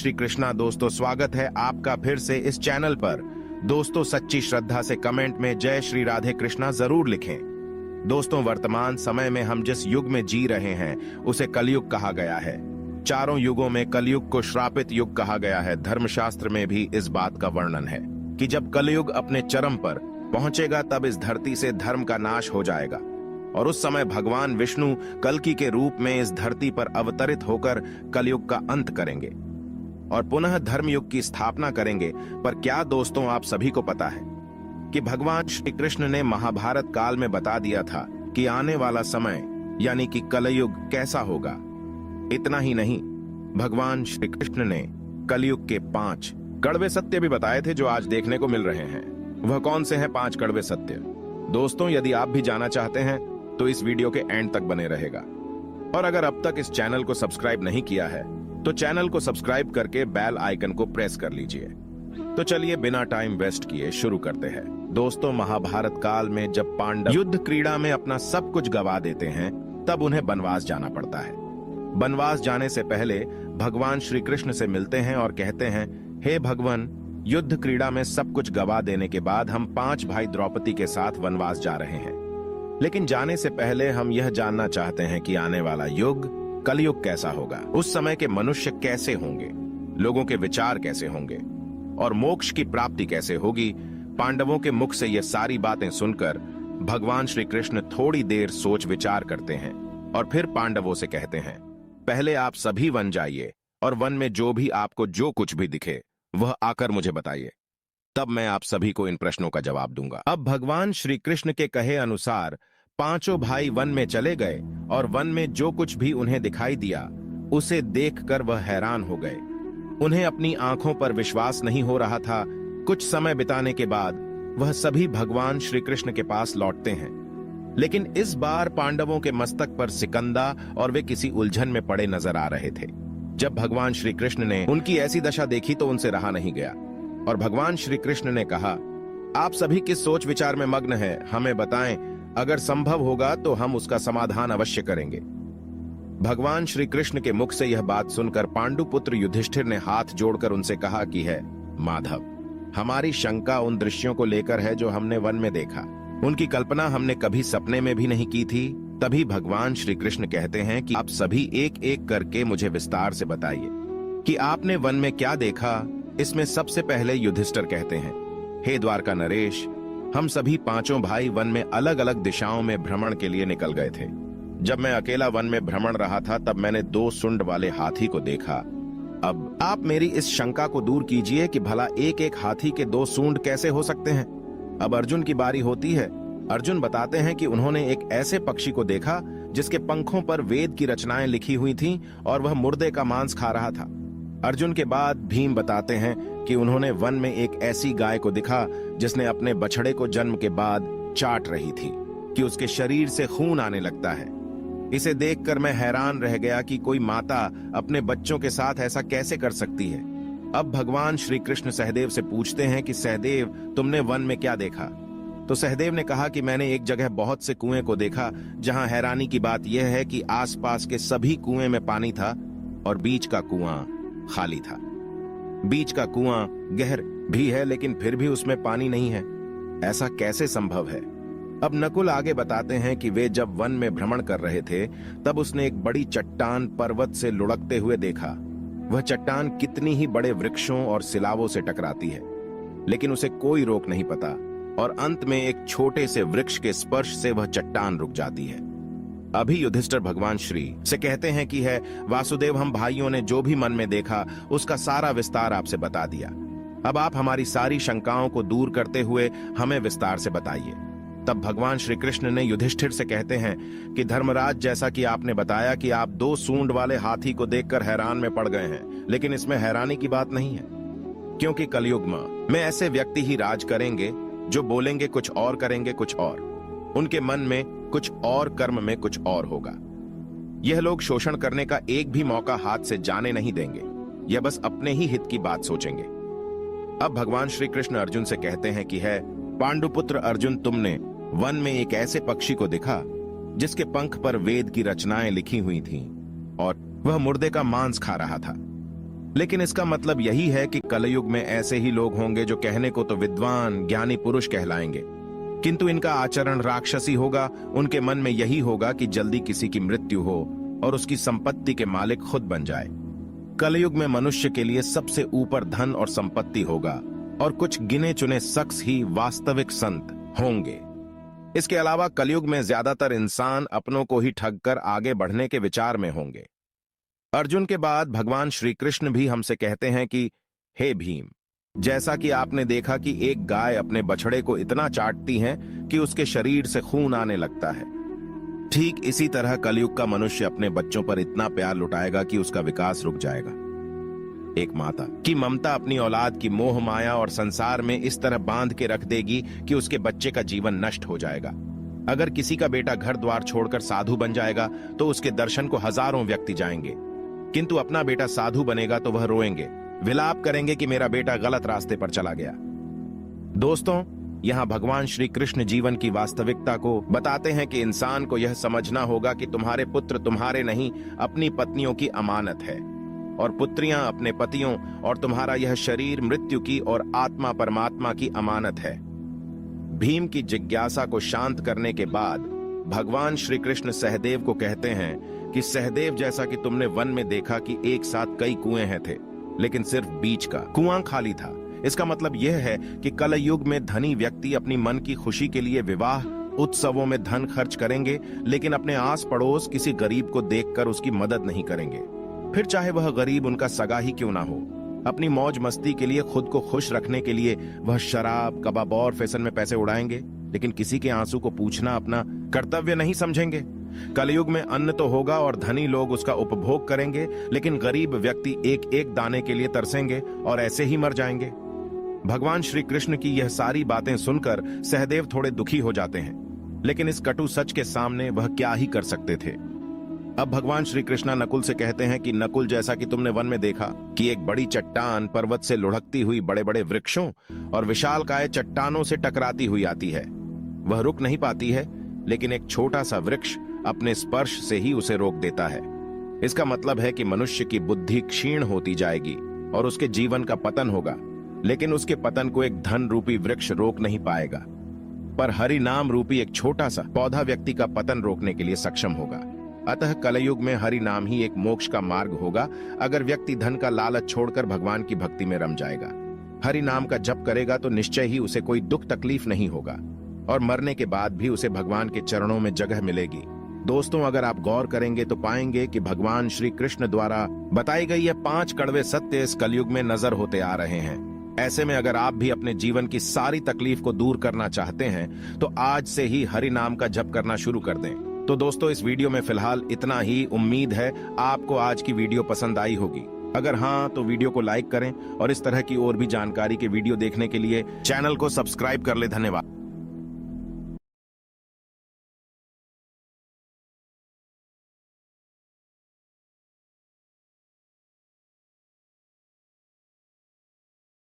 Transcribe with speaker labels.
Speaker 1: श्री कृष्णा। दोस्तों, स्वागत है आपका फिर से इस चैनल पर। दोस्तों, सच्ची श्रद्धा से कमेंट में जय श्री राधे कृष्णा जरूर लिखें। दोस्तों, वर्तमान समय में हम जिस युग में जी रहे हैं उसे कलयुग कहा गया है। चारों युगों में कलयुग को श्रापित युग कहा गया है। धर्मशास्त्र में भी इस बात का वर्णन है कि जब कलयुग अपने चरम पर पहुंचेगा तब इस धरती से धर्म का नाश हो जाएगा और उस समय भगवान विष्णु कल्कि के रूप में इस धरती पर अवतरित होकर कलयुग का अंत करेंगे और पुनः धर्मयुग की स्थापना करेंगे। पर क्या दोस्तों, आप सभी को पता है कि भगवान श्री कृष्ण ने महाभारत काल में बता दिया था कि आने वाला समय यानी कि कलयुग कैसा होगा। इतना ही नहीं, भगवान श्री कृष्ण ने कलयुग के 5 कड़वे सत्य भी बताए थे जो आज देखने को मिल रहे हैं। वह कौन से हैं 5 कड़वे सत्य? दोस्तों, यदि आप भी जानना चाहते हैं तो इस वीडियो के एंड तक बने रहेगा। और अगर अब तक इस चैनल को सब्सक्राइब नहीं किया है तो चैनल को सब्सक्राइब करके बेल आइकन को प्रेस कर लीजिए। तो चलिए बिना टाइम वेस्ट किए शुरू करते हैं। दोस्तों, महाभारत काल में जब पांडव युद्ध क्रीड़ा में अपना सब कुछ गवा देते हैं तब उन्हें वनवास जाना पड़ता है। वनवास जाने से पहले भगवान श्री कृष्ण से मिलते हैं और कहते हैं, हे भगवान, युद्ध क्रीड़ा में सब कुछ गवा देने के बाद हम 5 भाई द्रौपदी के साथ वनवास जा रहे हैं। लेकिन जाने से पहले हम यह जानना चाहते हैं कि आने वाला युग कलयुग कैसा होगा। उस समय के मनुष्य कैसे होंगे, लोगों के विचार कैसे होंगे और मोक्ष की प्राप्ति कैसे होगी। पांडवों के मुख से यह सारी बातें सुनकर भगवान श्री कृष्ण थोड़ी देर सोच विचार करते हैं और फिर पांडवों से कहते हैं, पहले आप सभी वन जाइए और वन में जो भी आपको जो कुछ भी दिखे वह आकर मुझे बताइए, तब मैं आप सभी को इन प्रश्नों का जवाब दूंगा। अब भगवान श्री कृष्ण के कहे अनुसार 5 भाई वन में चले गए और वन में जो कुछ भी उन्हें दिखाई दिया उसे देखकर वह हैरान हो गए। उन्हें अपनी आंखों पर विश्वास नहीं हो रहा था। कुछ समय बिताने के बाद वह सभी भगवान श्री कृष्ण के पास लौटते हैं, लेकिन इस बार पांडवों के मस्तक पर सिकंदा और वे किसी उलझन में पड़े नजर आ रहे थे। जब भगवान श्री कृष्ण ने उनकी ऐसी दशा देखी तो उनसे रहा नहीं गया और भगवान श्री कृष्ण ने कहा, आप सभी किस सोच विचार में मग्न हैं, हमें बताएं। अगर संभव होगा तो हम उसका समाधान अवश्य करेंगे। भगवान श्री कृष्ण के मुख से यह बात सुनकर पांडुपुत्र युधिष्ठिर ने हाथ जोड़कर उनसे कहा कि है माधव, हमारी शंका उन दृश्यों को लेकर है जो हमने वन में देखा। उनकी कल्पना हमने कभी सपने में भी नहीं की थी। तभी भगवान श्री कृष्ण कहते हैं कि आप सभी एक एक करके मुझे विस्तार से बताइए कि आपने वन में क्या देखा। इसमें सबसे पहले युधिष्ठिर कहते हैं, हे द्वारका नरेश, हम सभी 5 भाई वन में अलग अलग दिशाओं में भ्रमण के लिए निकल गए थे। जब मैं अकेला वन में भ्रमण रहा था तब मैंने 2 सूंड वाले हाथी को देखा। अब आप मेरी इस शंका को दूर कीजिए कि भला एक एक हाथी के 2 सूंड कैसे हो सकते हैं। अब अर्जुन की बारी होती है। अर्जुन बताते हैं कि उन्होंने एक ऐसे पक्षी को देखा जिसके पंखों पर वेद की रचनाएं लिखी हुई थीं और वह मुर्दे का मांस खा रहा था। अर्जुन के बाद भीम बताते हैं कि उन्होंने वन में एक ऐसी गाय को देखा जिसने अपने बछड़े को जन्म के बाद चाट रही थी कि उसके शरीर से खून आने लगता है। इसे देखकर मैं हैरान रह गया कि कोई माता अपने बच्चों के साथ ऐसा कैसे कर सकती है। अब भगवान श्री कृष्ण सहदेव से पूछते हैं कि सहदेव, तुमने वन में क्या देखा? तो सहदेव ने कहा कि मैंने एक जगह बहुत से कुएं को देखा जहां हैरानी की बात यह है कि आसपास के सभी कुएं में पानी था और बीच का कुआं खाली था। बीच का कुआं गहर भी है लेकिन फिर भी उसमें पानी नहीं है। ऐसा कैसे संभव है? अब नकुल आगे बताते हैं कि वे जब वन में भ्रमण कर रहे थे तब उसने एक बड़ी चट्टान पर्वत से लुढ़कते हुए देखा। वह चट्टान कितनी ही बड़े वृक्षों और सिलावों से टकराती है लेकिन उसे कोई रोक नहीं पाता और अंत में एक छोटे से वृक्ष के स्पर्श से वह चट्टान रुक जाती है। अभी युधिष्ठिर भगवान श्री से कहते हैं कि है वासुदेव, हम भाइयों ने जो भी मन में देखा उसका सारा विस्तार आपसे बता दिया। अब आप हमारी सारी शंकाओं को दूर करते हुए हमें विस्तार से बताइए। तब भगवान श्री कृष्ण ने युधिष्ठिर से कहते हैं कि धर्मराज, जैसा कि आपने बताया कि आप 2 सूंड वाले हाथी को देखकर हैरान में पड़ गए हैं, लेकिन इसमें हैरानी की बात नहीं है, क्योंकि कलयुग में ऐसे व्यक्ति ही राज करेंगे जो बोलेंगे कुछ और करेंगे कुछ और। उनके मन में कुछ और, कर्म में कुछ और होगा। यह लोग शोषण करने का एक भी मौका हाथ से जाने नहीं देंगे। यह बस अपने ही हित की बात सोचेंगे। अब भगवान श्री कृष्ण अर्जुन से कहते हैं कि है पांडुपुत्र अर्जुन, तुमने वन में एक ऐसे पक्षी को देखा जिसके पंख पर वेद की रचनाएं लिखी हुई थीं और वह मुर्दे का मांस खा रहा था। लेकिन इसका मतलब यही है कि कलयुग में ऐसे ही लोग होंगे जो कहने को तो विद्वान ज्ञानी पुरुष कहलाएंगे, किंतु इनका आचरण राक्षसी होगा। उनके मन में यही होगा कि जल्दी किसी की मृत्यु हो और उसकी संपत्ति के मालिक खुद बन जाए। कलयुग में मनुष्य के लिए सबसे ऊपर धन और संपत्ति होगा और कुछ गिने चुने शख्स ही वास्तविक संत होंगे। इसके अलावा कलयुग में ज्यादातर इंसान अपनों को ही ठग कर आगे बढ़ने के विचार में होंगे। अर्जुन के बाद भगवान श्री कृष्ण भी हमसे कहते हैं कि हे भीम, जैसा कि आपने देखा कि एक गाय अपने बछड़े को इतना चाटती है कि उसके शरीर से खून आने लगता है, ठीक इसी तरह कलयुग का मनुष्य अपने बच्चों पर इतना प्यार लुटाएगा कि उसका विकास रुक जाएगा। एक माता की ममता अपनी औलाद की मोह माया और संसार में इस तरह बांध के रख देगी कि उसके बच्चे का जीवन नष्ट हो जाएगा। अगर किसी का बेटा घर द्वार छोड़कर साधु बन जाएगा तो उसके दर्शन को हजारों व्यक्ति जाएंगे, किंतु अपना बेटा साधु बनेगा तो वह रोएंगे, विलाप करेंगे कि मेरा बेटा गलत रास्ते पर चला गया। दोस्तों, यहाँ भगवान श्री कृष्ण जीवन की वास्तविकता को बताते हैं कि इंसान को यह समझना होगा कि तुम्हारे पुत्र तुम्हारे नहीं, अपनी पत्नियों की अमानत है, और पुत्रियां अपने पतियों, और तुम्हारा यह शरीर मृत्यु की और आत्मा परमात्मा की अमानत है। भीम की जिज्ञासा को शांत करने के बाद भगवान श्री कृष्ण सहदेव को कहते हैं कि सहदेव, जैसा कि तुमने वन में देखा कि एक साथ कई कुएं हैं थे, लेकिन सिर्फ बीच का कुआं खाली था। इसका मतलब यह है कि कल युग में धनी व्यक्ति अपनी मन की खुशी के लिए विवाह उत्सवों में धन खर्च करेंगे, लेकिन अपने आस पड़ोस किसी गरीब को देखकर उसकी मदद नहीं करेंगे, फिर चाहे वह गरीब उनका सगा ही क्यों ना हो। अपनी मौज मस्ती के लिए, खुद को खुश रखने के लिए वह शराब, कबाब और फैशन में पैसे उड़ाएंगे, लेकिन किसी के आंसू को पूछना अपना कर्तव्य नहीं समझेंगे। कलयुग में अन्न तो होगा और धनी लोग उसका उपभोग करेंगे, लेकिन गरीब व्यक्ति एक एक दाने के लिए तरसेंगे और ऐसे ही मर जाएंगे। भगवान श्री कृष्ण की यह सारी बातें सुनकर सहदेव थोड़े दुखी हो जाते हैं, लेकिन इस कटु सच के सामने वह क्या ही कर सकते थे। अब भगवान श्री कृष्णा नकुल से कहते हैं कि नकुल, जैसा कि तुमने वन में देखा कि एक बड़ी चट्टान पर्वत से लुढ़कती हुई बड़े बड़े वृक्षों और विशालकाय चट्टानों से टकराती हुई आती है। वह रुक नहीं पाती है, लेकिन एक छोटा सा वृक्ष अपने स्पर्श से ही उसे रोक देता है। इसका मतलब है कि मनुष्य की बुद्धि क्षीण होती जाएगी और उसके जीवन का पतन होगा, लेकिन उसके पतन को एक धन रूपी वृक्ष रोक नहीं पाएगा, पर हरि नाम रूपी एक छोटा सा पौधा व्यक्ति का पतन रोकने के लिए सक्षम होगा। अतः कलयुग में हरि नाम ही एक मोक्ष का मार्ग होगा, अगर व्यक्ति धन का लालच छोड़कर भगवान की भक्ति में रम जाएगा। हरि नाम का जप करेगा तो निश्चय ही उसे कोई दुख तकलीफ नहीं होगा और मरने के बाद भी उसे भगवान के चरणों में जगह मिलेगी। दोस्तों, अगर आप गौर करेंगे तो पाएंगे कि भगवान श्री कृष्ण द्वारा बताई गई ये 5 कड़वे सत्य इस कलयुग में नजर होते आ रहे हैं। ऐसे में अगर आप भी अपने जीवन की सारी तकलीफ को दूर करना चाहते हैं तो आज से ही हरि नाम का जप करना शुरू कर दें। तो दोस्तों, इस वीडियो में फिलहाल इतना ही। उम्मीद है आपको आज की वीडियो पसंद आई होगी। अगर हाँ तो वीडियो को लाइक करें और इस तरह की और भी जानकारी के वीडियो देखने के लिए चैनल को सब्सक्राइब कर ले। धन्यवाद।